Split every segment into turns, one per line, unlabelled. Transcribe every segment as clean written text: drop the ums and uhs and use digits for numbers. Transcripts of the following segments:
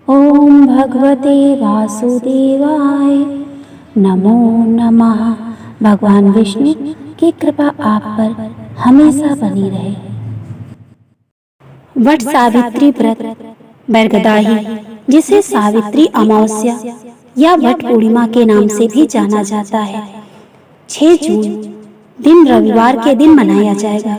ओम भगवते वासुदेवाय नमो नमः। भगवान विष्णु की कृपा आप पर हमेशा बनी रहे। वट सावित्री व्रत बरगदाही, जिसे सावित्री अमावस्या या वट पूर्णिमा के नाम से भी जाना जाता है, 6 जून दिन रविवार के दिन मनाया जाएगा।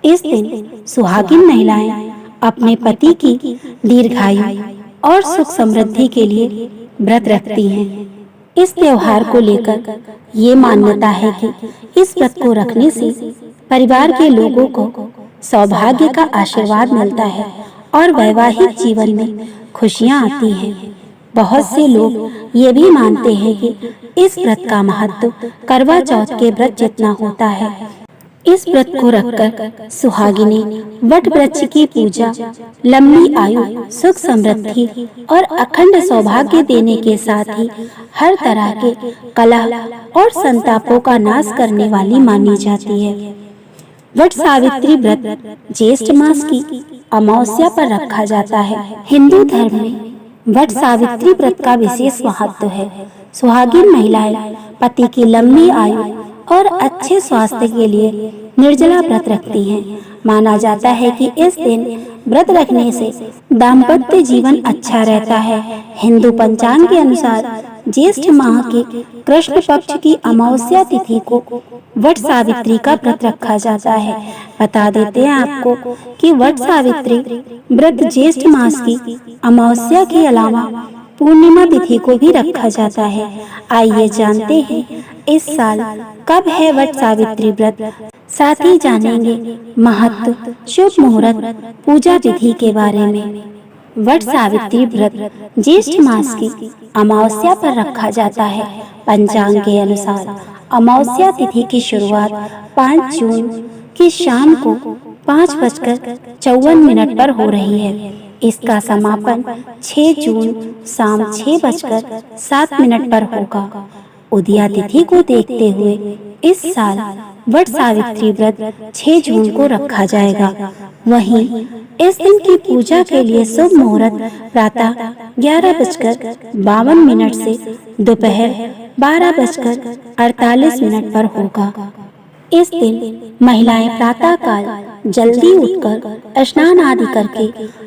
इस दिन सुहागिन महिलाएं अपने पति की दीर्घायु और सुख समृद्धि के लिए व्रत रखती हैं। इस त्योहार को लेकर ये मान्यता है कि इस व्रत को रखने से परिवार के लोगों को सौभाग्य का आशीर्वाद मिलता है और वैवाहिक जीवन में खुशियां आती हैं। बहुत से लोग ये भी मानते हैं कि इस व्रत का महत्व करवा चौथ के व्रत जितना होता है। इस व्रत को रखकर सुहागिनी वट वृक्ष की पूजा लंबी आयु, सुख समृद्धि और अखंड सौभाग्य देने के साथ ही हर तरह के कलह और संतापों का नाश करने वाली मानी जाती है। वट सावित्री व्रत ज्येष्ठ मास की अमावस्या पर रखा जाता है। हिंदू धर्म में वट सावित्री व्रत का विशेष महत्व है। सुहागिन महिलाएं पति की लंबी आयु और अच्छे स्वास्थ्य के लिए निर्जला व्रत रखती हैं। माना जाता है कि इस दिन व्रत रखने से दाम्पत्य जीवन अच्छा रहता है। हिंदू पंचांग के अनुसार ज्येष्ठ माह के कृष्ण पक्ष की अमावस्या तिथि को वट सावित्री का व्रत रखा जाता है। बता देते हैं आपको कि वट सावित्री व्रत ज्येष्ठ मास की अमावस्या के अलावा पूर्णिमा तिथि को भी रखा जाता है। आइए जानते हैं इस साल कब है वट सावित्री व्रत, साथ ही जानेंगे महत्व, शुभ मुहूर्त, पूजा तिथि के बारे में। वट सावित्री व्रत ज्येष्ठ मास की अमावस्या पर रखा जाता है। पंचांग के अनुसार अमावस्या तिथि की शुरुआत 5 जून की शाम को 5:54 पर हो रही है। इसका समापन 6 जून शाम 6:07 पर होगा। उदया तिथि को देखते हुए इस साल वट सावित्री व्रत 6 जून को रखा जाएगा। वहीं इस दिन की पूजा के लिए शुभ मुहूर्त प्रातः 11:52 से दोपहर 12:48 पर होगा। इस दिन महिलाएं प्रातः काल जल्दी उठकर स्नान आदि करके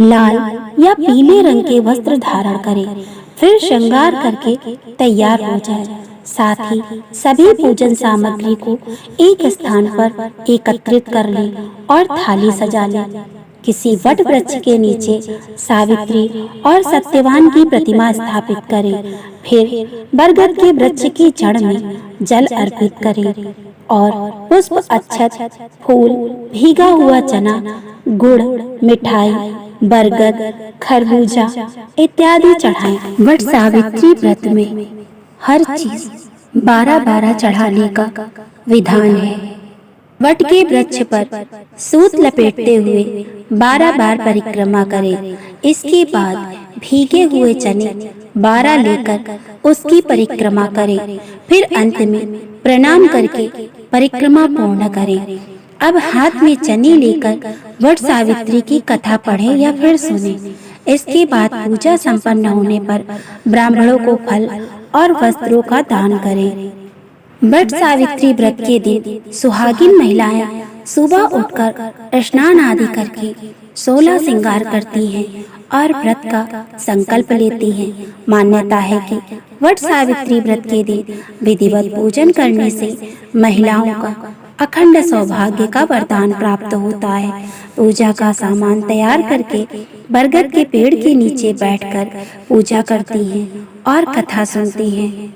लाल या पीले रंग के वस्त्र धारण करें, फिर श्रृंगार करके तैयार हो जाए। साथ ही सभी पूजन सामग्री को एक स्थान पर एकत्रित कर लें और थाली सजा लें। किसी वट वृक्ष के नीचे सावित्री और सत्यवान की प्रतिमा स्थापित करें। फिर बरगद के वृक्ष की जड़ में जल अर्पित करें और पुष्प, अक्षत, फूल, भीगा हुआ चना, गुड़, मिठाई, बरगद, खरबूजा इत्यादि चढ़ाएं। वट सावित्री व्रत में हर चीज 12-12 चढ़ाने का विधान है। वट के वृक्ष पर सूत लपेटते हुए 12 बार परिक्रमा करें। इसके बाद भीगे हुए चने 12 लेकर उसकी परिक्रमा करें। फिर अंत में प्रणाम करके परिक्रमा पूर्ण करें। अब हाथ में चने लेकर वट सावित्री की कथा पढ़ें या फिर सुनें। इसके बाद पूजा संपन्न होने पर ब्राह्मणों को फल और वस्त्रों का दान करें। वट सावित्री व्रत के दिन सुहागिन महिलाएं सुबह उठकर स्नान आदि करके 16 श्रृंगार करती हैं और व्रत का संकल्प लेती हैं। मान्यता है कि वट सावित्री व्रत के दिन विधिवत पूजन करने से महिलाओं का अखंड सौभाग्य का वरदान प्राप्त होता है। पूजा का सामान तैयार करके बरगद के पेड़ के नीचे बैठकर पूजा करती हैं और कथा सुनती हैं।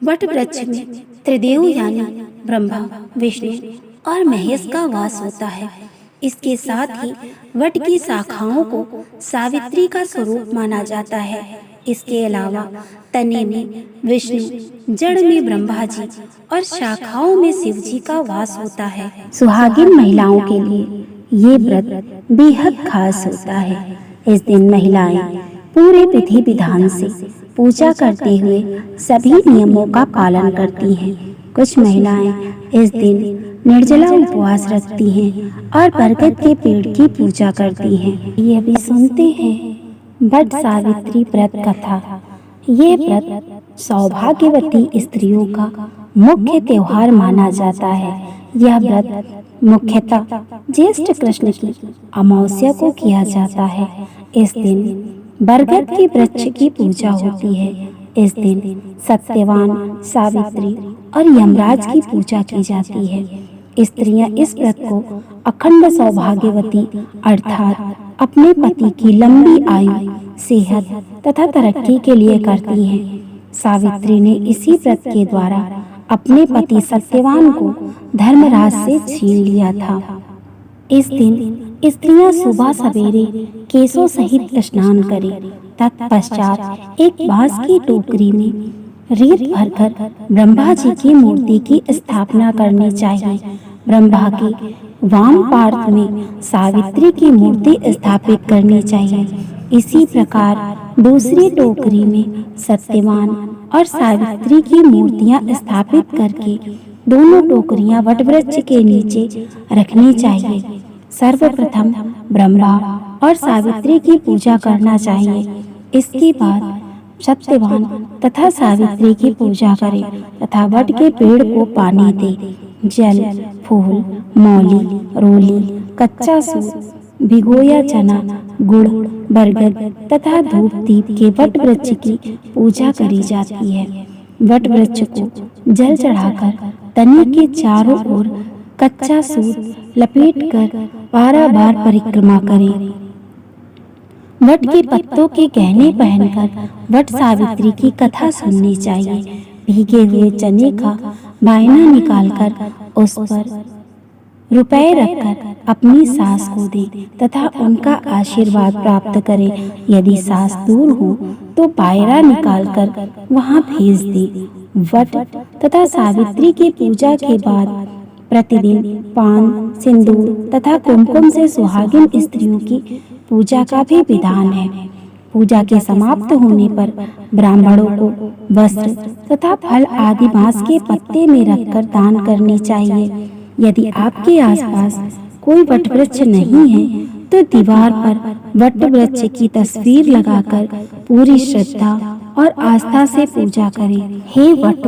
वट वृक्ष में त्रिदेव यानी ब्रह्मा, विष्णु और महेश का वास होता है। इसके साथ ही वट की शाखाओं को सावित्री का स्वरूप माना जाता है। इसके अलावा तने में विष्णु, जड़ में ब्रह्मा जी और शाखाओं में शिव जी का वास होता है। सुहागिन महिलाओं के लिए ये व्रत बेहद खास होता है। इस दिन महिलाएं पूरे विधि विधान से पूजा करते हुए सभी नियमों का पालन करती हैं। कुछ महिलाएं इस दिन निर्जला उपवास रखती हैं और बरगद के पेड़ की पूजा करती हैं। ये भी सुनते हैं वट सावित्री व्रत कथा। ये व्रत सौभाग्यवती स्त्रियों का मुख्य त्योहार माना जाता है। यह व्रत मुख्यतः ज्येष्ठ कृष्ण की अमावस्या को किया जाता है। इस दिन बरगद के वृक्ष की पूजा होती है। इस दिन सत्यवान, सावित्री और यमराज की पूजा की जाती है। स्त्रियां इस व्रत को अखंड सौभाग्यवती अर्थात अपने पति की लंबी आयु, सेहत तथा तरक्की के लिए करती हैं। सावित्री ने इसी व्रत के द्वारा अपने पति सत्यवान को धर्मराज से छीन लिया था। इस दिन स्त्रियां सुबह सवेरे केशों सहित स्नान करें। तत्पश्चात एक बांस की टोकरी में रेत भरकर ब्रह्मा जी की मूर्ति की स्थापना करनी चाहिए। ब्रह्मा के वाम पार्श्व में सावित्री की मूर्ति स्थापित करनी चाहिए। इसी प्रकार दूसरी टोकरी में सत्यवान और सावित्री की मूर्तियां स्थापित करके दोनों टोकरियां वटवृक्ष के नीचे रखनी चाहिए। सर्वप्रथम ब्रह्मा और सावित्री की पूजा करना चाहिए। इसके बाद सत्यवान तथा सावित्री की पूजा करें तथा वट के पेड़ को पानी दे। जल, फूल, मौली, रोली, कच्चा सूत, भिगोया चना, गुड़, बरगद तथा धूप दीप के वट वृक्ष की पूजा करी जाती है। वट वृक्ष को जल चढ़ाकर तने के चारों ओर कच्चा सूत लपेटकर 12 बार परिक्रमा करें। वट के पत्तों के गहने पहनकर वट सावित्री की कथा सुननी चाहिए। भीगे हुए चने का बायना निकालकर उस पर रुपए रखकर अपनी सास को दे तथा उनका आशीर्वाद प्राप्त करें। यदि सास दूर हो तो पायरा निकालकर वहां भेज दे। वट तथा सावित्री की पूजा के बाद प्रतिदिन पान, सिंदूर तथा कुमकुम से सुहागिन स्त्रियों की पूजा का भी विधान है। पूजा के समाप्त होने पर ब्राह्मणों को वस्त्र तथा फल आदि बांस के पत्ते में रखकर दान करनी चाहिए। यदि आपके आसपास कोई वटवृक्ष नहीं है तो दीवार पर वटवृक्ष की तस्वीर लगाकर पूरी श्रद्धा और आस्था से पूजा करें। हे वट,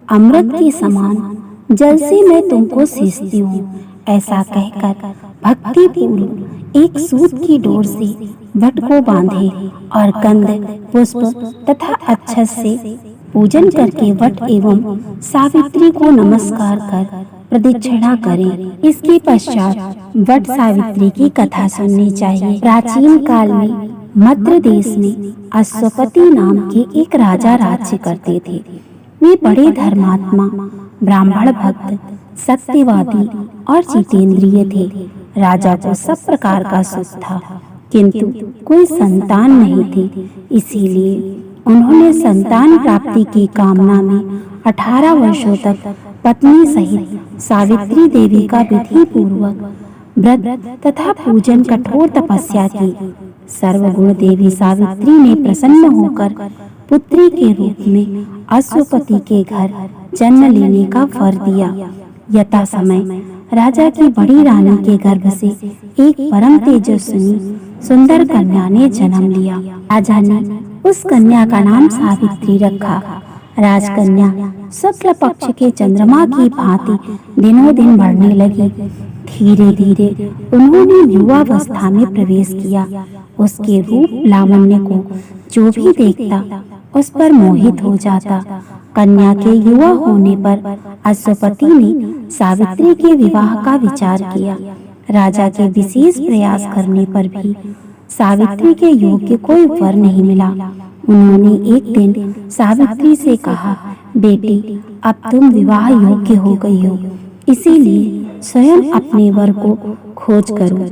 अमृत के समान जल से मैं तुमको सींचती हूँ, ऐसा कहकर भक्ति पूर्व एक सूत की डोर से वट को बांधे और गंध, पुष्प तथा अक्षत से पूजन करके वट एवं सावित्री को नमस्कार कर प्रदक्षिणा करें। इसके पश्चात वट सावित्री की कथा सुननी चाहिए। प्राचीन काल में मद्र देश में अश्वपति नाम के एक राजा राज्य करते थे। वे बड़े धर्मात्मा, ब्राह्मण भक्त, सत्यवादी और जितेंद्रिय थे। राजा को सब प्रकार का सुख था, किंतु कोई संतान नहीं थी। इसीलिए उन्होंने संतान प्राप्ति की कामना में 18 वर्षों तक पत्नी सहित सावित्री देवी का विधि पूर्वक व्रत तथा पूजन कठोर तपस्या की। सर्वगुण देवी सावित्री ने प्रसन्न होकर पुत्री के रूप में अश्वपति के घर जन्म लेने का वर दिया। यथा समय राजा की बड़ी रानी के गर्भ से एक परम तेजस्विनी सुंदर कन्या ने जन्म लिया। राजा ने उस कन्या का नाम सावित्री रखा। राजकन्या शुक्ल पक्ष के चंद्रमा की भांति दिनों दिन बढ़ने लगी। धीरे धीरे उन्होंने युवावस्था में प्रवेश किया। उसके रूप लावण्य को जो भी देखता उस पर मोहित हो जाता। कन्या के युवा होने पर अश्वपति ने सावित्री के विवाह का विचार किया। राजा के विशेष प्रयास करने पर भी सावित्री के योग्य कोई वर नहीं मिला। उन्होंने एक दिन सावित्री से कहा, बेटी, अब तुम विवाह योग्य हो गई हो, इसीलिए स्वयं अपने वर को खोज करो।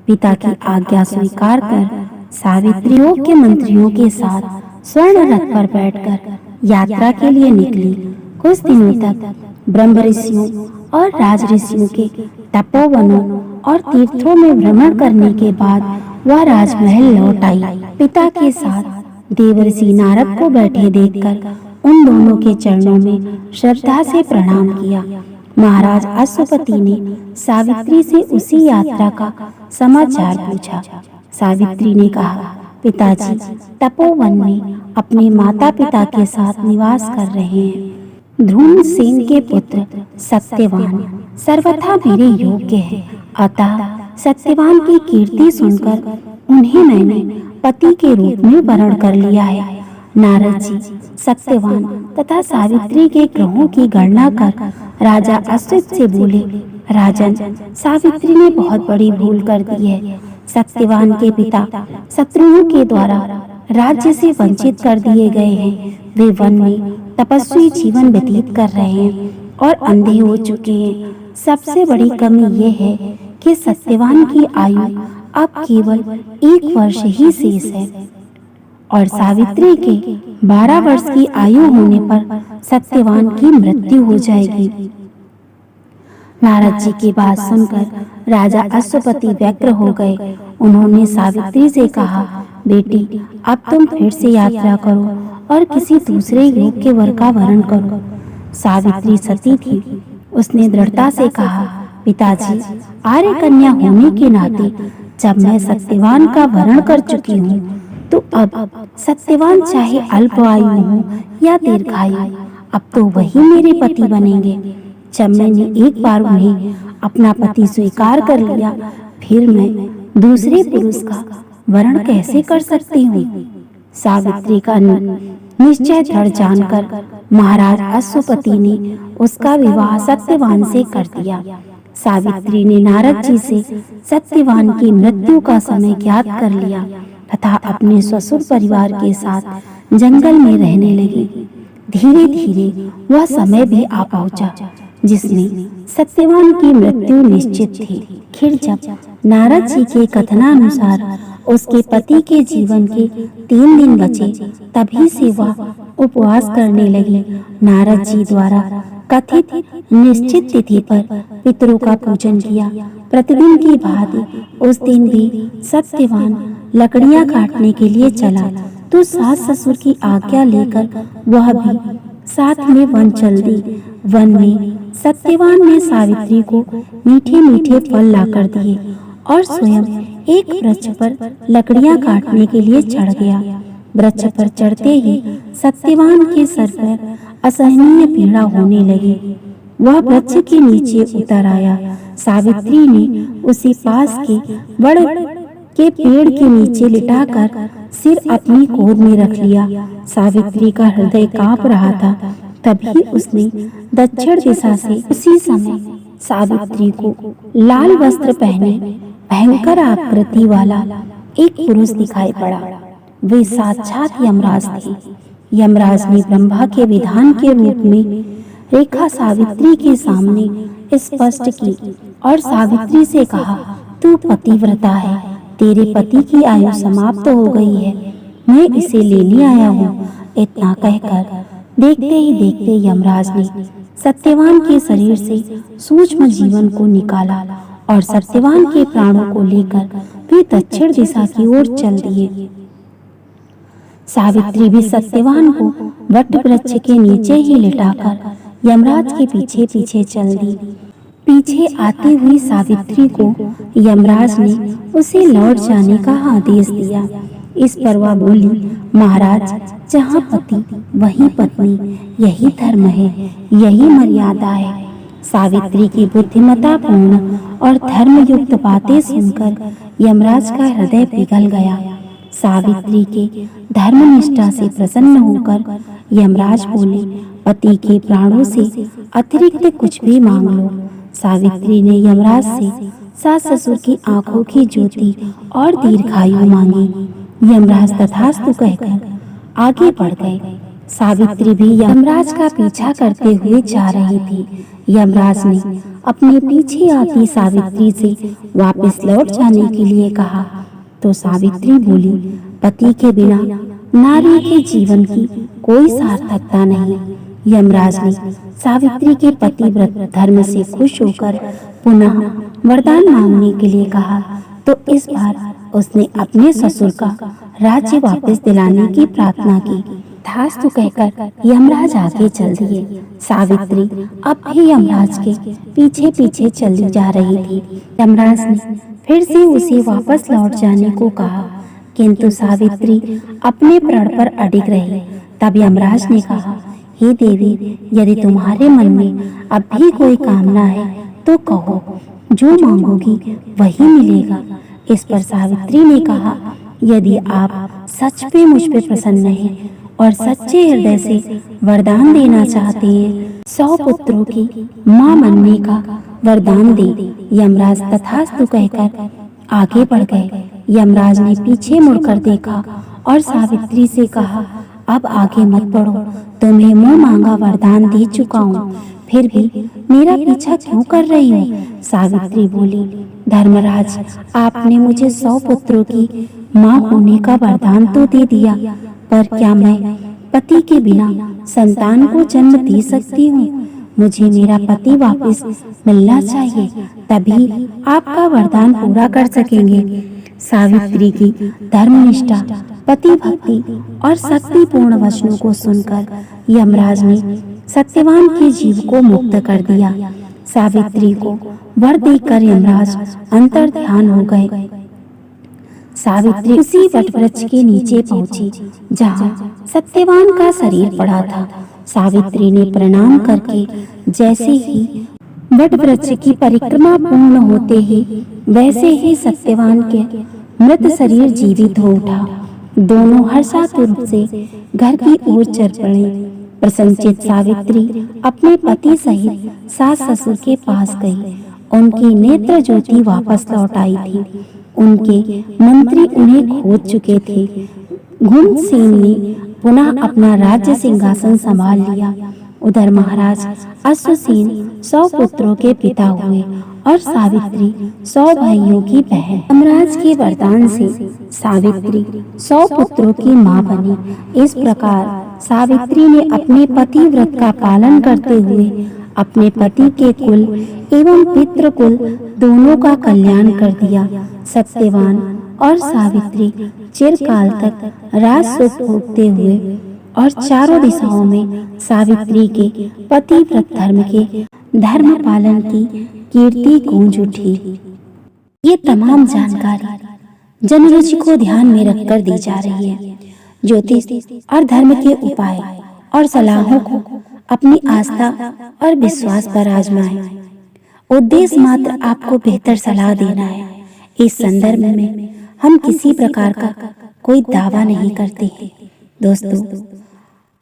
पिता की आज्ञा स्वीकार कर सावित्री योग्य मंत्रियों के साथ स्वर्ण रथ पर बैठकर यात्रा के लिए निकली। कुछ दिनों तक ब्रह्म ऋषियों और राज ऋषियों के तपोवनों और तीर्थों में भ्रमण करने के बाद वह राजमहल लौट आई। पिता के साथ देवर्षि नारद को बैठे देखकर उन दोनों के चरणों में श्रद्धा से प्रणाम किया। महाराज अश्वपति ने सावित्री से उसी यात्रा का समाचार पूछा। सावित्री ने कहा, पिताजी तपोवन में अपने माता पिता के साथ निवास कर रहे हैं। ध्रुमसेन के पुत्र सत्यवान सर्वथा मेरे योग्य है, अतः सत्यवान की कीर्ति सुनकर उन्हें मैंने पति के रूप में वरण कर लिया है। नारद जी सत्यवान तथा सावित्री के ग्रहों की गणना कर राजा अश्वित से बोले, राजन, सावित्री ने बहुत बड़ी भूल कर दी है। सत्यवान के पिता शत्रुओं के द्वारा राज्य से वंचित कर दिए गए हैं। वे वन में तपस्वी जीवन व्यतीत कर रहे हैं और अंधे हो चुके हैं। सबसे बड़ी कमी ये है कि सत्यवान की आयु अब केवल 1 वर्ष ही शेष है और सावित्री के 12 वर्ष की आयु होने पर सत्यवान की मृत्यु हो जाएगी। नारद जी की बात सुनकर राजा अश्वपति व्यग्र हो गए। उन्होंने सावित्री से कहा, बेटी अब तुम फिर से यात्रा करो और किसी दूसरे योग्य वर का वरण करो। सावित्री सती थी। उसने दृढ़ता से कहा, पिताजी आर्य कन्या होने के नाते जब मैं सत्यवान का वरण कर चुकी हूँ तो अब सत्यवान चाहे अल्प आयु हो या दीर्घायु, अब तो वही मेरे पति बनेंगे। जब मैंने एक बार उन्हें अपना पति स्वीकार कर लिया, फिर मैं दूसरे पुरुष का वरण कैसे कर सकती हूँ। सावित्री का निश्चय दृढ़ जानकर महाराज अश्वपति ने उसका विवाह सत्यवान से कर दिया। सावित्री ने नारद जी से सत्यवान की मृत्यु का समय ज्ञात कर लिया तथा अपने ससुर परिवार के साथ जंगल में रहने लगी। धीरे धीरे वह समय भी आ पहुंचा जिसमें सत्यवान की मृत्यु निश्चित थी। फिर जब नारद जी के कथनानुसार उसके पति के जीवन के 3 दिन बचे, तभी से वह उपवास करने लगी। नारद जी द्वारा कथित निश्चित तिथि पर पितरों का पूजन किया। प्रतिदिन की भांति उस दिन भी सत्यवान लकड़ियां काटने के लिए चला तो सास ससुर की आज्ञा लेकर वह भी साथ में वन चल दी। वन में सत्यवान ने सावित्री को मीठे मीठे फल लाकर दिए और स्वयं एक वृक्ष पर लकड़ियां काटने के लिए चढ़ गया। वृक्ष पर चढ़ते ही सत्यवान के सर पर असहनीय पीड़ा होने लगी। वह वृक्ष के नीचे उतर आया। सावित्री ने उसी पास के बड़ के पेड़ के नीचे लिटाकर सिर अपनी गोद में रख लिया। सावित्री का हृदय कांप रहा था। तभी उसने दक्षिण दिशा से उसी समय सावित्री को लाल वस्त्र पहने भयंकर आकृति वाला एक पुरुष दिखाई पड़ा। वे साक्षात यमराज थे। यमराज ने ब्रह्मा के विधान के रूप में रेखा सावित्री के सामने स्पष्ट की और सावित्री से कहा, तू पतिव्रता है, तेरे पति की आयु समाप्त हो गई है, मैं इसे लेने आया हूँ। इतना कहकर देखते ही देखते यमराज ने सत्यवान के शरीर से सूक्ष्म जीवन को निकाला और सत्यवान के प्राणों को लेकर वे दक्षिण दिशा की ओर चल दिए। सावित्री भी सत्यवान को वट वृक्ष के नीचे ही लिटाकर यमराज के पीछे पीछे चल दी। पीछे आती हुई सावित्री को यमराज ने उसे लौट जाने का आदेश दिया। इस पर वह बोली, महाराज, जहाँ पति वहीं पत्नी, यही धर्म है, यही मर्यादा है। सावित्री की बुद्धिमत्तापूर्ण और धर्मयुक्त बातें सुनकर यमराज का हृदय पिघल गया। सावित्री के धर्मनिष्ठा से प्रसन्न होकर यमराज बोले, पति के प्राणों से अतिरिक्त कुछ भी मांग लो। सावित्री ने यमराज से सास ससुर की आंखों की ज्योति और दीर्घायु मांगी। यमराज तथास्तु कहकर आगे बढ़ गए। सावित्री भी यमराज का पीछा करते हुए जा रही थी। यमराज ने अपने पीछे आती सावित्री से वापस लौट जाने के लिए कहा तो सावित्री बोली, पति के बिना नारी के जीवन की कोई सार्थकता नहीं। यमराज ने सावित्री के पतिव्रत धर्म से खुश होकर पुनः वरदान मांगने के लिए कहा, तो इस बार उसने अपने ससुर का राज्य वापस दिलाने की प्रार्थना की। तथास्तु कहकर यमराज आगे चल दिए। सावित्री अब भी यमराज के पीछे पीछे चली जा रही थी। यमराज ने फिर से उसे वापस लौट जाने को कहा, किंतु सावित्री अपने प्रण पर अडिग रही। तब यमराज ने कहा, हे देवी, यदि तुम्हारे मन में अब भी कोई कामना है तो कहो, जो मांगोगी वही मिलेगा। इस पर सावित्री ने कहा, यदि आप सच में मुझ पे प्रसन्न हैं और सच्चे हृदय से वरदान देना चाहते हैं, 100 पुत्रों की मां बनने का वरदान दे। यमराज तथास्तु कहकर आगे बढ़ गए। यमराज ने पीछे मुड़कर देखा और सावित्री से कहा, अब आगे मत बढ़ो, तुम्हें मुंह मांगा वरदान दे चुका हूँ, फिर भी मेरा पीछा क्यों कर रही हो? सावित्री बोली, धर्मराज, आपने मुझे 100 पुत्रों की माँ होने का वरदान तो दे दिया, पर क्या मैं पति के बिना संतान को जन्म दे सकती हूँ? मुझे मेरा पति वापस मिलना चाहिए, तभी आपका वरदान पूरा कर सकेंगे। सावित्री की धर्मनिष्ठा, पति भक्ति और शक्तिपूर्ण वचनों को सुनकर यमराज ने सत्यवान के जीव को मुक्त कर दिया। सावित्री को वर देकर यमराज अंतर ध्यान हो गए। सावित्री उसी वटवृक्ष के नीचे पहुंची जहां सत्यवान का शरीर पड़ा था। सावित्री ने प्रणाम करके जैसे ही वटवृक्ष की परिक्रमा पूर्ण होते ही वैसे ही सत्यवान के मृत शरीर जीवित हो उठा। दोनों हर्षातुर से घर की ओर चल पड़े। प्रसन्नचित सावित्री अपने पति सहित सास ससुर के पास गई। उनकी नेत्र ज्योति वापस लौट आई थी। उनके मंत्री उन्हें खोज चुके थे। घुमसेन ने पुनः अपना राज्य सिंहासन संभाल लिया। उधर महाराज अश्वसेन 100 पुत्रों के पिता हुए और सावित्री 100 भाइयों की बहन। यमराज के वरदान से सावित्री 100 पुत्रों की मां बनी। इस प्रकार सावित्री ने अपने पति व्रत का पालन करते हुए अपने पति के कुल एवं पितृ कुल दोनों का कल्याण कर दिया। सत्यवान और सावित्री चिरकाल तक राज सुख भोगते हुए और चारों दिशाओं में सावित्री के पति व्रत धर्म के धर्म पालन की कीर्ति गूंज उठी। ये तमाम जानकारी जनरुचि को ध्यान में रखकर दी जा रही है। ज्योतिष और धर्म के उपाय और सलाहों को अपनी आस्था और विश्वास पर आजमाएं। उद्देश्य मात्र आपको बेहतर सलाह देना है। इस संदर्भ में हम किसी प्रकार का कोई दावा नहीं करते हैं। दोस्तों,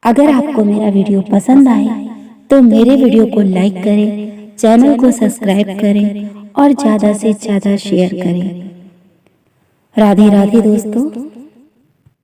अगर आपको मेरा वीडियो पसंद आए तो मेरे वीडियो को लाइक करें, चैनल को सब्सक्राइब करें और ज़्यादा से ज़्यादा शेयर करें। राधे राधे दोस्तों।